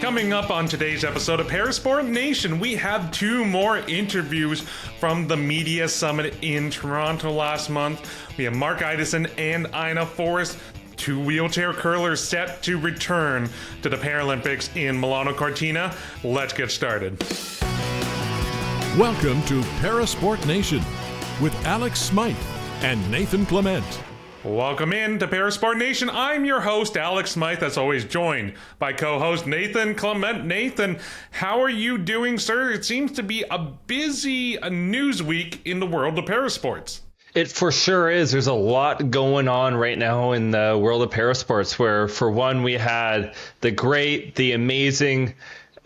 Coming up on today's episode of Parasport Nation, we have two more interviews from the Media Summit in Toronto last month. We have Mark Ideson and Ina Forrest, two wheelchair curlers set to return to the Paralympics in Milano-Cortina. Let's get started. Welcome to Parasport Nation with Alex Smyth and Nathan Clement. Welcome in to Parasport Nation. I'm your host, Alex Smyth, as always joined by co-host Nathan Clement. Nathan, how are you doing, sir? It seems to be a busy news week in the world of parasports. It for sure is. There's a lot going on right now in the world of parasports, where for one, we had the amazing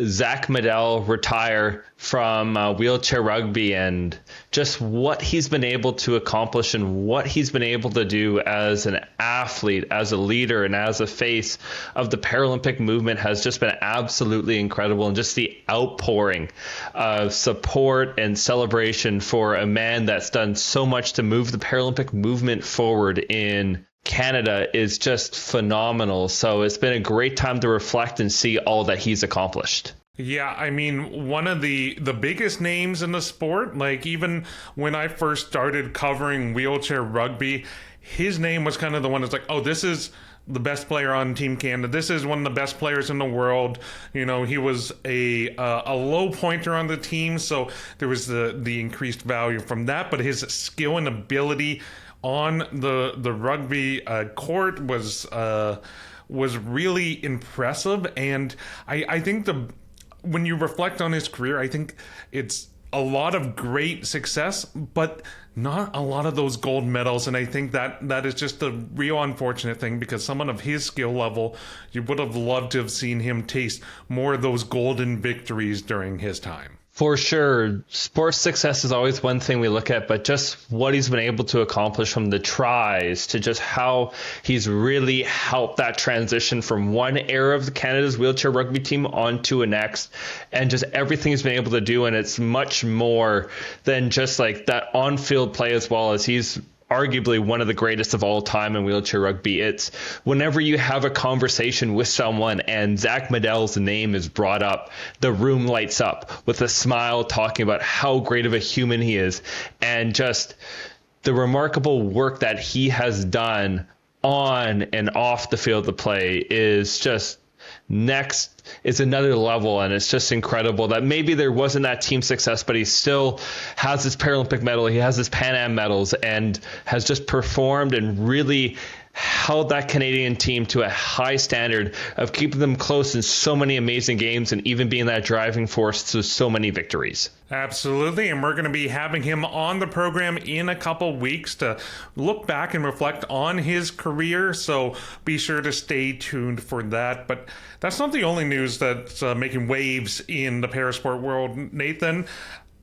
Zach Medell retire from wheelchair rugby, and just what he's been able to accomplish and what he's been able to do as an athlete, as a leader, and as a face of the Paralympic movement has just been absolutely incredible. And just the outpouring of support and celebration for a man that's done so much to move the Paralympic movement forward in Canada is just phenomenal. So it's been a great time to reflect and see all that he's accomplished. Yeah, I mean, one of the biggest names in the sport, like even when I first started covering wheelchair rugby, his name was kind of the one that's like, oh, this is the best player on Team Canada. This is one of the best players in the world. You know, he was a low pointer on the team, so there was the increased value from that. But his skill and ability on the rugby court was really impressive. And I think when you reflect on his career, I think it's a lot of great success, but not a lot of those gold medals. And I think that is just a real unfortunate thing, because someone of his skill level, you would have loved to have seen him taste more of those golden victories during his time. For sure. Sports success is always one thing we look at, but just what he's been able to accomplish from the tries to just how he's really helped that transition from one era of Canada's wheelchair rugby team onto a next, and just everything he's been able to do. And it's much more than just like that on-field play, as well as he's arguably one of the greatest of all time in wheelchair rugby. It's whenever you have a conversation with someone and Zach Medell's name is brought up, the room lights up with a smile, talking about how great of a human he is, and just the remarkable work that he has done on and off the field of play is just next. It's another level, and it's just incredible that maybe there wasn't that team success, but he still has his Paralympic medal, he has his Pan Am medals, and has just performed and really held that Canadian team to a high standard of keeping them close in so many amazing games, and even being that driving force to so many victories. Absolutely, and we're going to be having him on the program in a couple weeks to look back and reflect on his career, so be sure to stay tuned for that. But that's not the only news that's making waves in the parasport world, Nathan.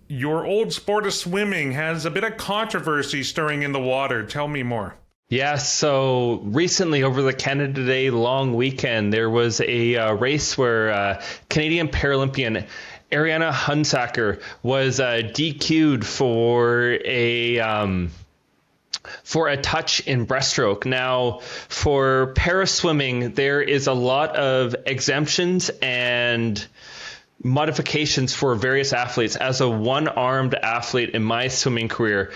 Your old sport of swimming has a bit of controversy stirring in the water. Tell me more. Yeah, so recently over the Canada Day long weekend, there was a race where Canadian Paralympian Arianna Hunsicker was DQ'd for a touch in breaststroke. Now, for paraswimming, there is a lot of exemptions and modifications for various athletes. As a one-armed athlete in my swimming career,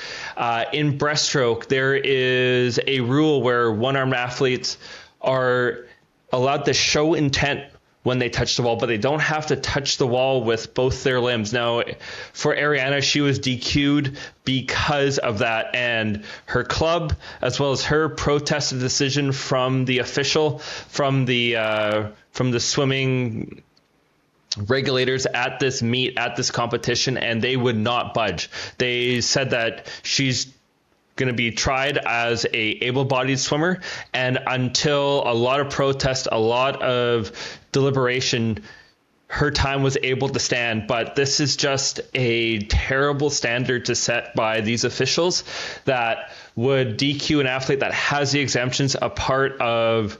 in breaststroke, there is a rule where one-armed athletes are allowed to show intent when they touch the wall, but they don't have to touch the wall with both their limbs. Now, for Arianna, she was DQ'd because of that, and her club, as well as her, protested the decision from the official, from the swimming regulators at this meet, at this competition, and they would not budge. They said that she's going to be tried as a able-bodied swimmer, and until a lot of protest, a lot of deliberation, her time was able to stand. But this is just a terrible standard to set by these officials that would DQ an athlete that has the exemptions, a part of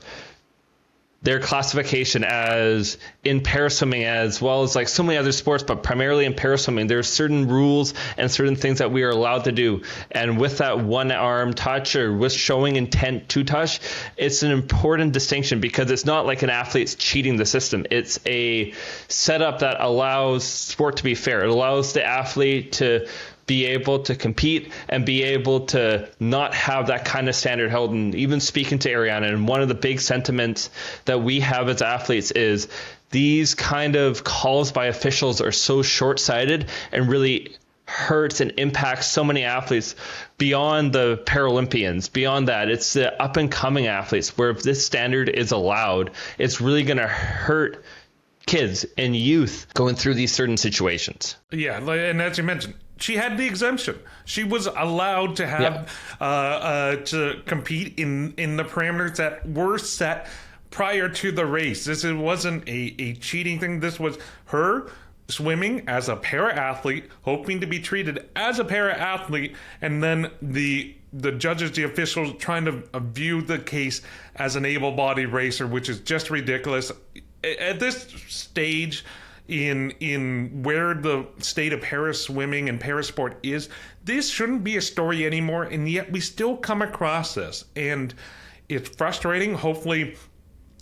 their classification as in paraswimming, as well as like so many other sports, but primarily in paraswimming, there's certain rules and certain things that we are allowed to do. And with that one arm touch or with showing intent to touch, it's an important distinction because it's not like an athlete's cheating the system. It's a setup that allows sport to be fair. It allows the athlete to be able to compete and be able to not have that kind of standard held. And even speaking to Arianna, and one of the big sentiments that we have as athletes is these kind of calls by officials are so short-sighted and really hurts and impacts so many athletes beyond the Paralympians. Beyond that, it's the up-and-coming athletes where if this standard is allowed, it's really going to hurt kids and youth going through these certain situations. Yeah, and as you mentioned, she had the exemption. She was allowed to have to compete in the parameters that were set prior to the race. It wasn't a cheating thing. This was her swimming as a para-athlete, hoping to be treated as a para-athlete, and then the judges, the officials, trying to view the case as an able-bodied racer, which is just ridiculous. At this stage in where the state of para-swimming and para-sport is, this shouldn't be a story anymore, and yet we still come across this, and it's frustrating. Hopefully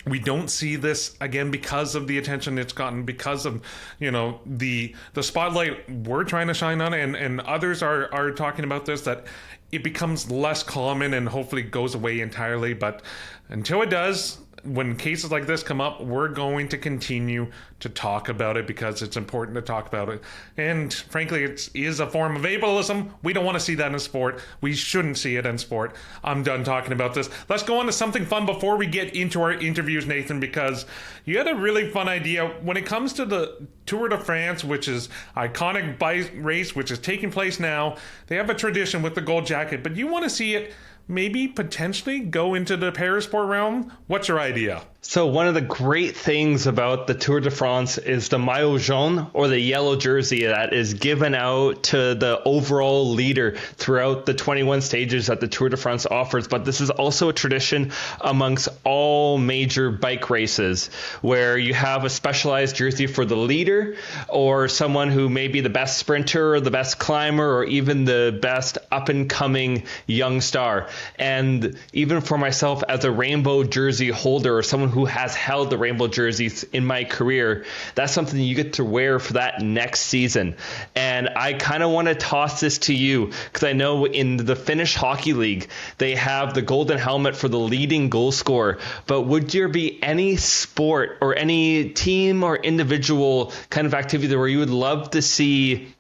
we don't see this again because of the attention it's gotten, because of, you know, the spotlight we're trying to shine on, and others are talking about this, that it becomes less common and hopefully goes away entirely. But until it does, when cases like this come up, we're going to continue to talk about it because it's important to talk about it. And frankly, it is a form of ableism. We don't want to see that in sport. We shouldn't see it in sport. I'm done talking about this. Let's go on to something fun before we get into our interviews, Nathan, because you had a really fun idea when it comes to the Tour de France, which is iconic bike race, which is taking place now. They have a tradition with the gold jacket, but you want to see it maybe potentially go into the parasport realm. What's your idea? So one of the great things about the Tour de France is the maillot jaune, or the yellow jersey that is given out to the overall leader throughout the 21 stages that the Tour de France offers. But this is also a tradition amongst all major bike races, where you have a specialized jersey for the leader, or someone who may be the best sprinter or the best climber, or even the best up-and-coming young star. And even for myself as a rainbow jersey holder, or someone who has held the rainbow jerseys in my career, that's something you get to wear for that next season. And I kind of want to toss this to you, because I know in the Finnish Hockey League, they have the golden helmet for the leading goal scorer. But would there be any sport or any team or individual kind of activity where you would love to see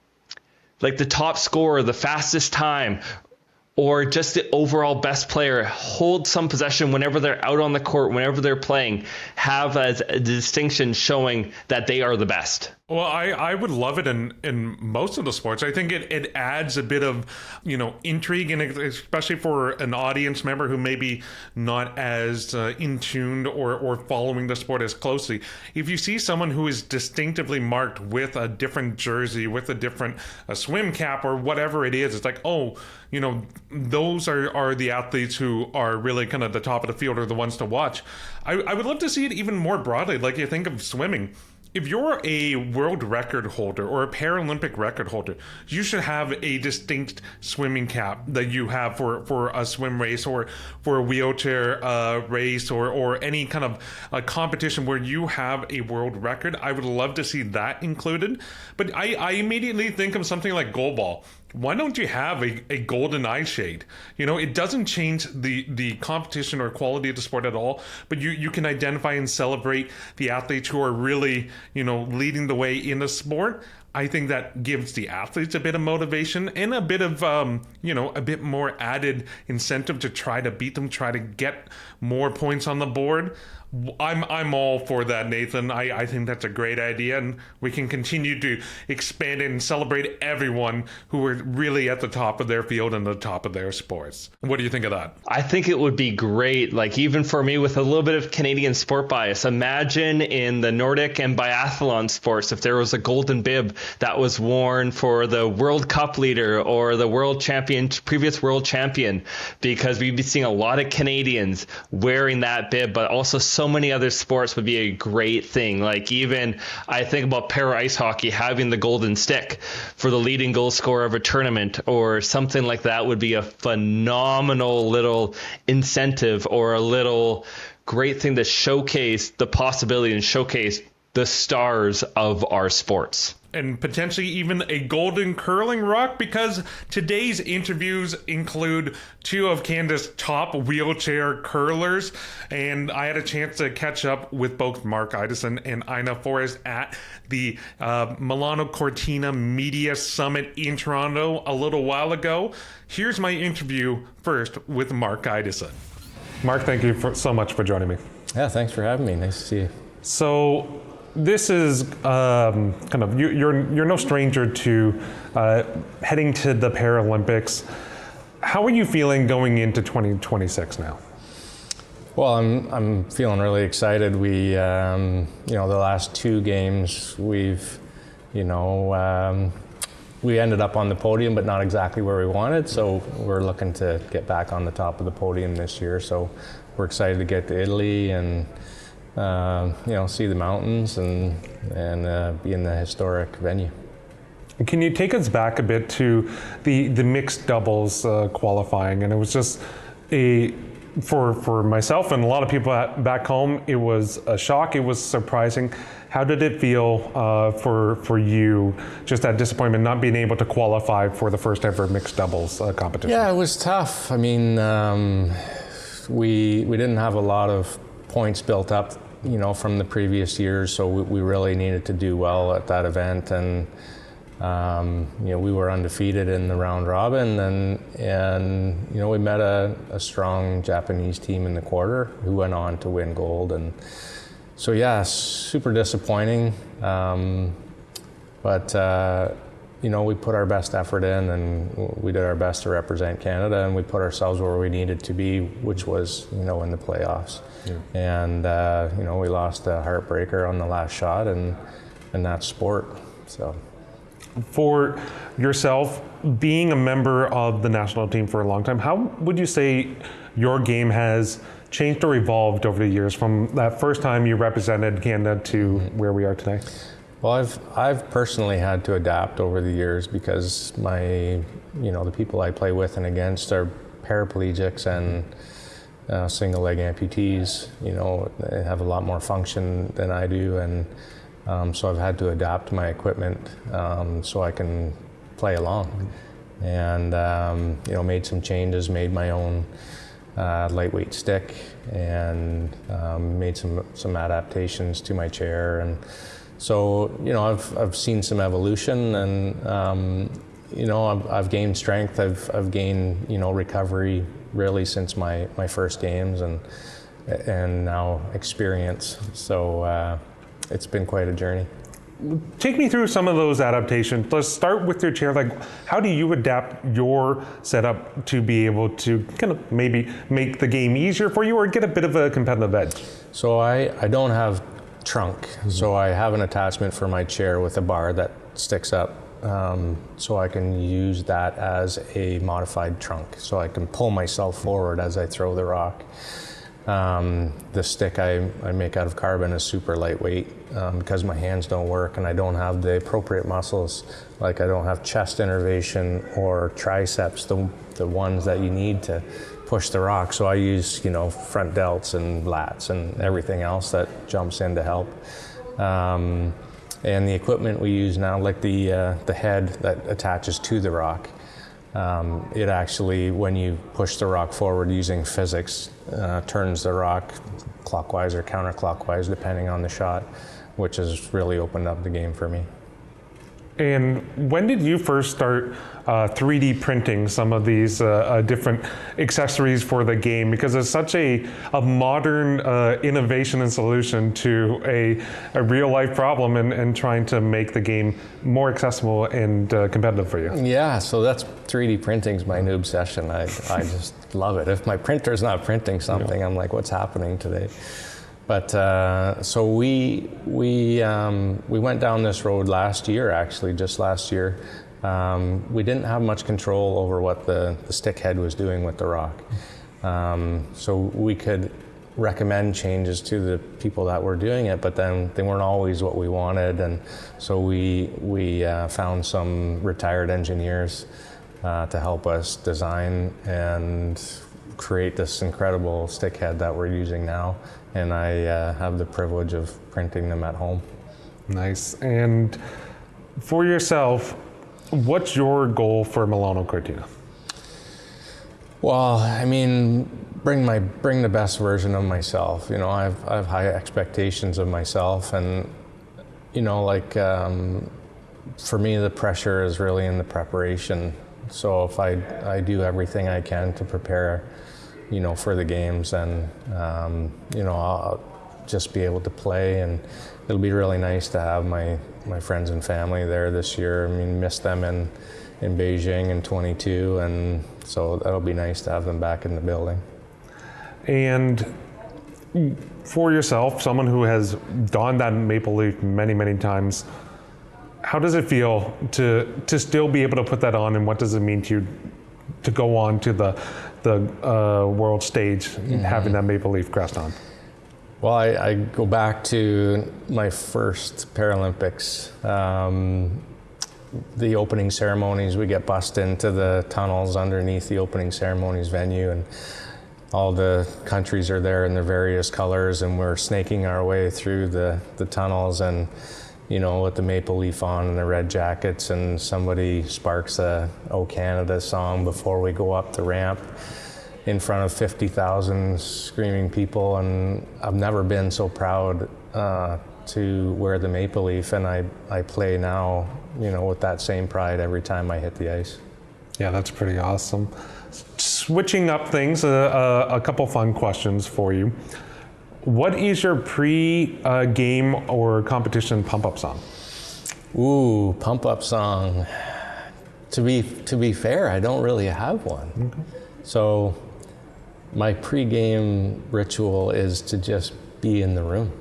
like the top scorer, the fastest time, or just the overall best player hold some possession whenever they're out on the court, whenever they're playing, have as a distinction showing that they are the best? Well, I would love it in most of the sports. I think it adds a bit of, you know, intrigue, and especially for an audience member who may be not as in tuned or following the sport as closely. If you see someone who is distinctively marked with a different jersey, with a different swim cap or whatever it is, it's like, oh, you know, those are the athletes who are really kind of the top of the field, or the ones to watch. I would love to see it even more broadly. Like, you think of swimming. If you're a world record holder or a Paralympic record holder, you should have a distinct swimming cap that you have for a swim race, or for a wheelchair race, or any kind of a competition where you have a world record. I would love to see that included. But I immediately think of something like goalball. Why don't you have a golden eye shade? You know, it doesn't change the competition or quality of the sport at all, but you can identify and celebrate the athletes who are really, you know, leading the way in the sport. I think that gives the athletes a bit of motivation and a bit of, you know, a bit more added incentive to try to beat them, try to get more points on the board. I'm all for that, Nathan. I think that's a great idea, and we can continue to expand it and celebrate everyone who are really at the top of their field and the top of their sports. What do you think of that? I think it would be great. Like, even for me with a little bit of Canadian sport bias, imagine in the Nordic and biathlon sports, if there was a golden bib that was worn for the World Cup leader or the world champion, previous world champion, because we'd be seeing a lot of Canadians wearing that bib, but also so so many other sports would be a great thing. Like even I think about para ice hockey having the golden stick for the leading goal scorer of a tournament or something like that would be a phenomenal little incentive or a little great thing to showcase the possibility and showcase the stars of our sports. And potentially even a golden curling rock, because today's interviews include two of Canada's top wheelchair curlers. And I had a chance to catch up with both Mark Ideson and Arianna Forrest at the Milano-Cortina Media Summit in Toronto a little while ago. Here's my interview first with Mark Ideson. Mark, thank you so much for joining me. Yeah, thanks for having me. Nice to see you. So this is kind of you're no stranger to heading to the Paralympics. How are you feeling going into 2026 now? Well, I'm feeling really excited. We the last two games we've we ended up on the podium, but not exactly where we wanted. So we're looking to get back on the top of the podium this year. So we're excited to get to Italy and see the mountains and be in the historic venue. Can you take us back a bit to the mixed doubles qualifying? And it was just for myself and a lot of people back home, it was a shock. It was surprising. How did it feel for you, just that disappointment, not being able to qualify for the first ever mixed doubles competition? Yeah, it was tough. I mean, we didn't have a lot of points built up, from the previous years, so we really needed to do well at that event, and we were undefeated in the round robin, and we met a strong Japanese team in the quarter who went on to win gold, and so yeah, super disappointing, but we put our best effort in, and we did our best to represent Canada, and we put ourselves where we needed to be, which was in the playoffs. Yeah. And we lost a heartbreaker on the last shot, and that's sport. So, for yourself, being a member of the national team for a long time, how would you say your game has changed or evolved over the years from that first time you represented Canada to where we are today? Well, I've personally had to adapt over the years because the people I play with and against are paraplegics and single leg amputees. They have a lot more function than I do, and so I've had to adapt my equipment so I can play along. And made some changes, made my own lightweight stick, and made some adaptations to my chair, and so I've seen some evolution, and I've gained strength. I've gained recovery really since my first games, and now experience. So it's been quite a journey. Take me through some of those adaptations. Let's start with your chair. Like, how do you adapt your setup to be able to kind of maybe make the game easier for you or get a bit of a competitive edge? So I don't have trunk, so I have an attachment for my chair with a bar that sticks up, so I can use that as a modified trunk, so I can pull myself forward as I throw the rock. The stick I make out of carbon is super lightweight because my hands don't work and I don't have the appropriate muscles, like I don't have chest innervation or triceps, the ones that you need to push the rock. So I use front delts and lats and everything else that jumps in to help. And the equipment we use now, like the head that attaches to the rock, it actually, when you push the rock forward using physics, turns the rock clockwise or counterclockwise depending on the shot, which has really opened up the game for me. And when did you first start 3D printing some of these different accessories for the game? Because it's such a modern innovation and solution to a real life problem, and trying to make the game more accessible and competitive for you. Yeah, so that's 3D printing's my new obsession. I just love it. If my printer's not printing something, I'm like, what's happening today? But so we went down this road last year, actually, just last year. We didn't have much control over what the stick head was doing with the rock. So we could recommend changes to the people that were doing it, but then they weren't always what we wanted, and so we found some retired engineers to help us design and create this incredible stick head that we're using now, and I have the privilege of printing them at home. Nice. And for yourself, what's your goal for Milano-Cortina? Well, I mean, bring the best version of myself. You know, I've high expectations of myself, and you know, like for me, the pressure is really in the preparation. So if I do everything I can to prepare, you know, for the games, and you know, I'll just be able to play, and it'll be really nice to have my friends and family there this year. I mean, missed them in Beijing in 22, and so that'll be nice to have them back in the building. And for yourself, someone who has donned that maple leaf many, many times, how does it feel to still be able to put that on, and what does it mean to you to go on to the world stage having that maple leaf crest on? Well, I go back to my first Paralympics. The opening ceremonies, we get bussed into the tunnels underneath the opening ceremonies venue, and all the countries are there in their various colors, and we're snaking our way through the tunnels, and you know, with the maple leaf on and the red jackets, and somebody sparks a "O Canada" song before we go up the ramp in front of 50,000 screaming people, and I've never been so proud to wear the maple leaf, and I play now, you know, with that same pride every time I hit the ice. Yeah, that's pretty awesome. Switching up things, a couple fun questions for you. What is your pre-game or competition pump-up song? Ooh, pump-up song. To be fair, I don't really have one. Okay. So my pre-game ritual is to just be in the room.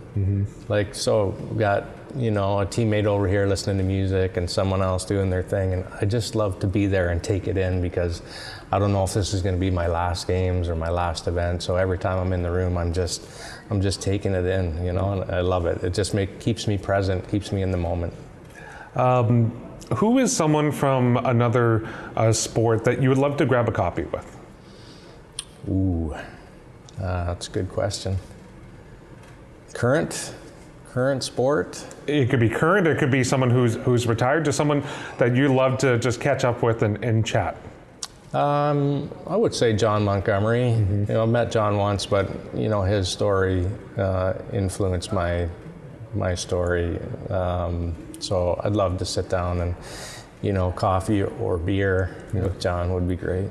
Like, so we've got, you know, a teammate over here listening to music and someone else doing their thing, and I just love to be there and take it in, because I don't know if this is going to be my last games or my last event. So every time I'm in the room, I'm just taking it in, you know, and I love it. It just keeps me present, keeps me in the moment. Who is someone from another sport that you would love to grab a copy with? Ooh, that's a good question. Current sport? It could be current, it could be someone who's retired, just someone that you love to just catch up with and chat. I would say John Montgomery. You know, I met John once, but you know, his story influenced my story. So I'd love to sit down and, you know, coffee or beer with John would be great.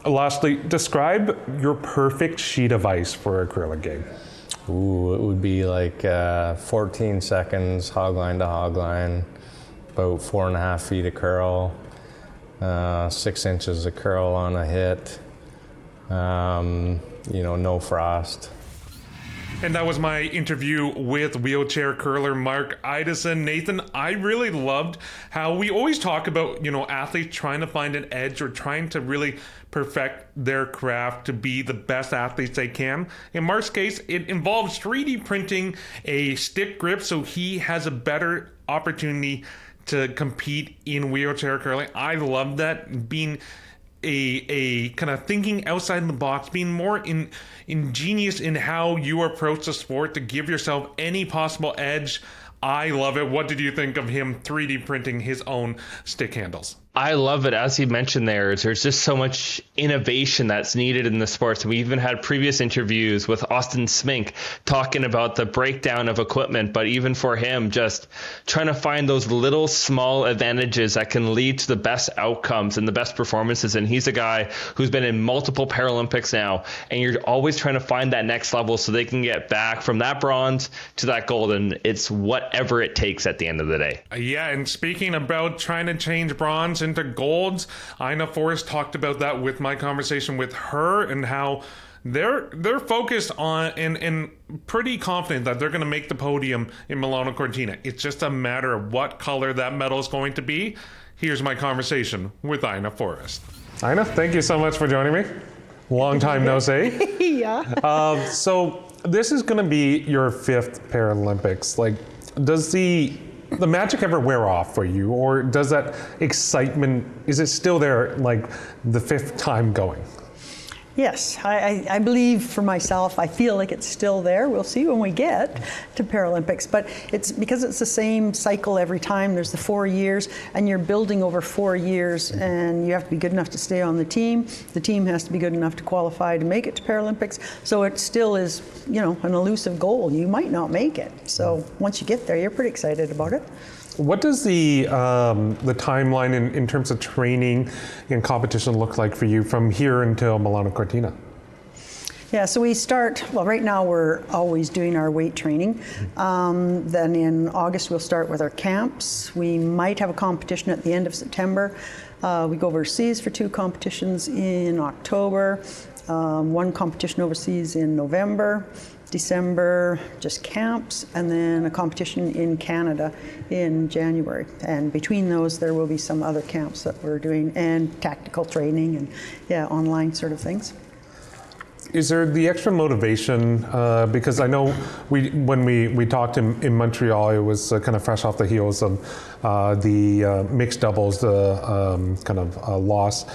Lastly, describe your perfect sheet of ice for a curling game. Ooh, it would be like 14 seconds, hog line to hog line, about 4.5 feet of curl, 6 inches of curl on a hit, you know, no frost. And that was my interview with wheelchair curler Mark Ideson. Nathan, I really loved how we always talk about, you know, athletes trying to find an edge or trying to really perfect their craft to be the best athletes they can. In Mark's case, it involves 3D printing a stick grip so he has a better opportunity to compete in wheelchair curling. I love that, being a kind of thinking outside the box, being more ingenious in how you approach the sport to give yourself any possible edge. I love it. What did you think of him 3D printing his own stick handles? I love it. As you mentioned there's just so much innovation that's needed in the sports. We even had previous interviews with Austin Smyth talking about the breakdown of equipment, but even for him, just trying to find those little small advantages that can lead to the best outcomes and the best performances. And he's a guy who's been in multiple Paralympics now, and you're always trying to find that next level so they can get back from that bronze to that gold. And it's whatever it takes at the end of the day. Yeah, and speaking about trying to change bronze into golds, Arianna Forrest talked about that with my conversation with her, and how they're focused on and pretty confident that they're going to make the podium in Milano-Cortina. It's just a matter of what color that medal is going to be. Here's my conversation with Arianna Forrest. Arianna, thank you so much for joining me. Long time no say. Yeah. So this is going to be your 5th Paralympics. Like, does the magic ever wear off for you, or does that excitement, is it still there, like the 5th time going? Yes, I believe for myself, I feel like it's still there. We'll see when we get to Paralympics, but it's because it's the same cycle every time. There's the 4 years, and you're building over 4 years, and you have to be good enough to stay on the team. The team has to be good enough to qualify to make it to Paralympics. So it still is, you know, an elusive goal. You might not make it. So once you get there, you're pretty excited about it. What does the timeline in terms of training and competition look like for you from here until Milano-Cortina? Yeah, so we start, well, right now we're always doing our weight training. Then in August we'll start with our camps. We might have a competition at the end of September. We go overseas for 2 competitions in October, 1 competition overseas in November. December, just camps, and then a competition in Canada in January. And between those, there will be some other camps that we're doing, and tactical training and, yeah, online sort of things. Is there the extra motivation? Because I know when we talked in Montreal, it was kind of fresh off the heels of the mixed doubles, the loss.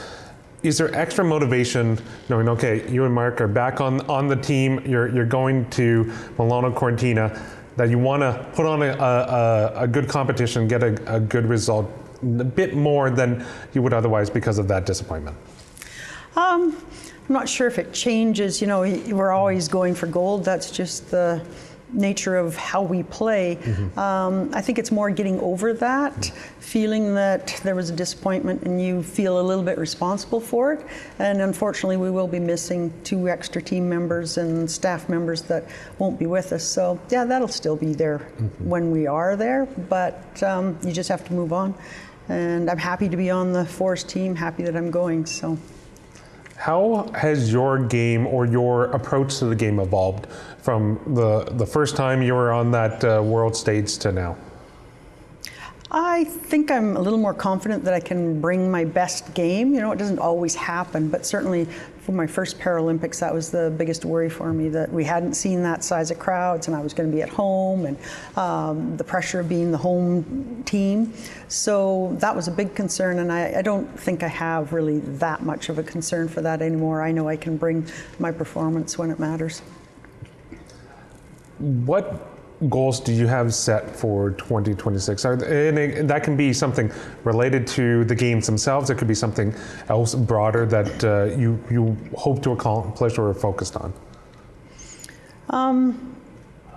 Is there extra motivation knowing, okay, you and Mark are back on the team, you're going to Milano-Cortina, that you want to put on a good competition, get a good result, a bit more than you would otherwise because of that disappointment? I'm not sure if it changes. You know, we're always going for gold. That's just the nature of how we play. I think it's more getting over that, feeling that there was a disappointment and you feel a little bit responsible for it. And unfortunately, we will be missing 2 extra team members and staff members that won't be with us. So yeah, that'll still be there when we are there, but you just have to move on. And I'm happy to be on the Forrest team, happy that I'm going, so. How has your game or your approach to the game evolved from the first time you were on that world stage to now? I think I'm a little more confident that I can bring my best game. You know, it doesn't always happen, but certainly for my first Paralympics, that was the biggest worry for me, that we hadn't seen that size of crowds and I was going to be at home, and the pressure of being the home team. So that was a big concern, and I don't think I have really that much of a concern for that anymore. I know I can bring my performance when it matters. What goals do you have set for 2026? And that can be something related to the games themselves. It could be something else broader that you hope to accomplish or are focused on.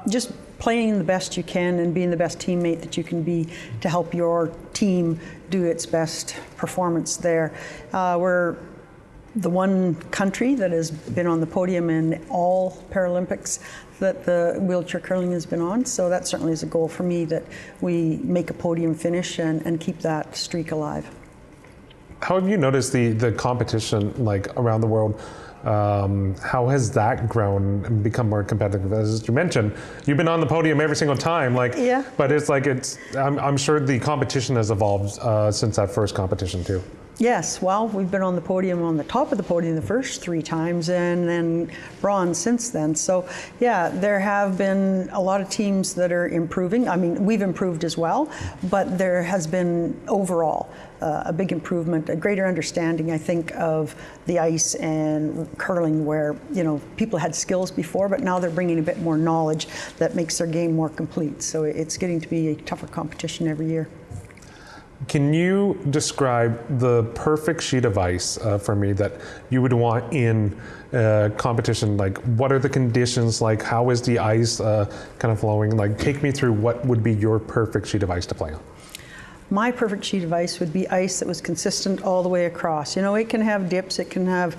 Just playing the best you can and being the best teammate that you can be to help your team do its best performance there. We're the one country that has been on the podium in all Paralympics that the wheelchair curling has been on. So that certainly is a goal for me, that we make a podium finish and keep that streak alive. How have you noticed the competition like around the world? How has that grown and become more competitive? As you mentioned, you've been on the podium every single time, yeah. But I'm sure the competition has evolved since that first competition too. Yes, well, we've been on the podium, on the top of the podium the first 3 times, and then bronze since then. So yeah, there have been a lot of teams that are improving. I mean, we've improved as well, but there has been overall a big improvement, a greater understanding, I think, of the ice and curling, where, you know, people had skills before, but now they're bringing a bit more knowledge that makes their game more complete. So it's getting to be a tougher competition every year. Can you describe the perfect sheet of ice for me that you would want in competition? Like, what are the conditions? Like, how is the ice kind of flowing? Like, take me through what would be your perfect sheet of ice to play on. My perfect sheet of ice would be ice that was consistent all the way across. You know, it can have dips, it can have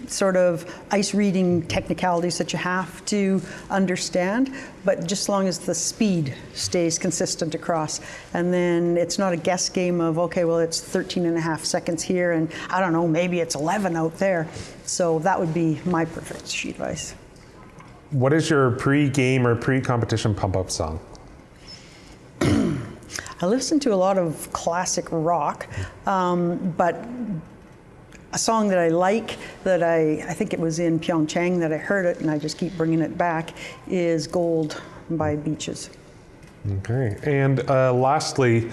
sort of ice reading technicalities that you have to understand, but just as long as the speed stays consistent across. And then it's not a guess game of, okay, well, it's 13.5 seconds here, and I don't know, maybe it's 11 out there. So that would be my perfect sheet of ice. What is your pre-game or pre-competition pump-up song? I listen to a lot of classic rock, but a song that I like, that I think it was in Pyeongchang that I heard it, and I just keep bringing it back, is Gold by Beaches. Okay. And lastly,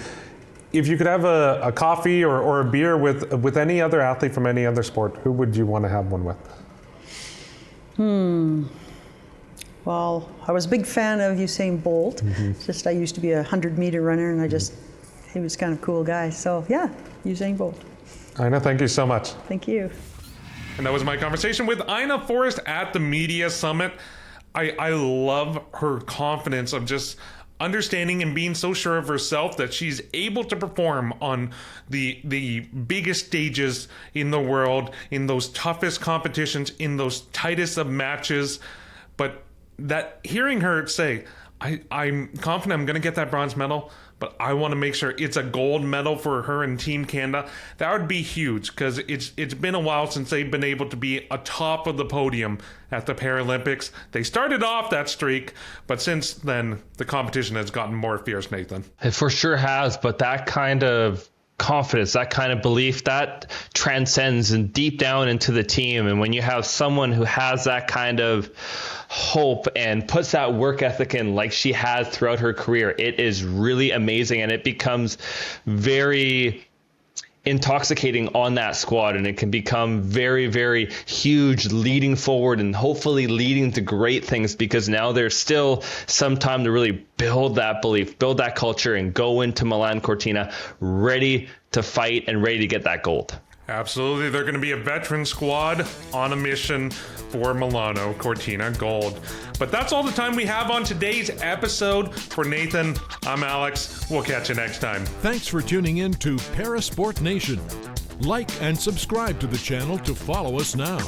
if you could have a coffee or a beer with any other athlete from any other sport, who would you want to have one with? Well, I was a big fan of Usain Bolt. Just I used to be a 100-meter runner, and he was kind of a cool guy. So yeah, Usain Bolt. Aina, thank you so much. Thank you. And that was my conversation with Aina Forrest at the Media Summit. I love her confidence of just understanding and being so sure of herself that she's able to perform on the biggest stages in the world, in those toughest competitions, in those tightest of matches. But that hearing her say, I'm confident I'm going to get that bronze medal, but I want to make sure it's a gold medal for her and Team Canada. That would be huge, because it's been a while since they've been able to be atop of the podium at the Paralympics. They started off that streak, but since then the competition has gotten more fierce, Nathan. It for sure has, but that kind of confidence, that kind of belief, that transcends and deep down into the team. And when you have someone who has that kind of hope and puts that work ethic in like she has throughout her career, it is really amazing, and it becomes very intoxicating on that squad, and it can become very, very huge leading forward and hopefully leading to great things, because now there's still some time to really build that belief, build that culture, and go into Milano-Cortina ready to fight and ready to get that gold. Absolutely. They're going to be a veteran squad on a mission for Milano-Cortina gold. But that's all the time we have on today's episode. For Nathan, I'm Alex. We'll catch you next time. Thanks for tuning in to Parasport Nation. Like and subscribe to the channel to follow us now.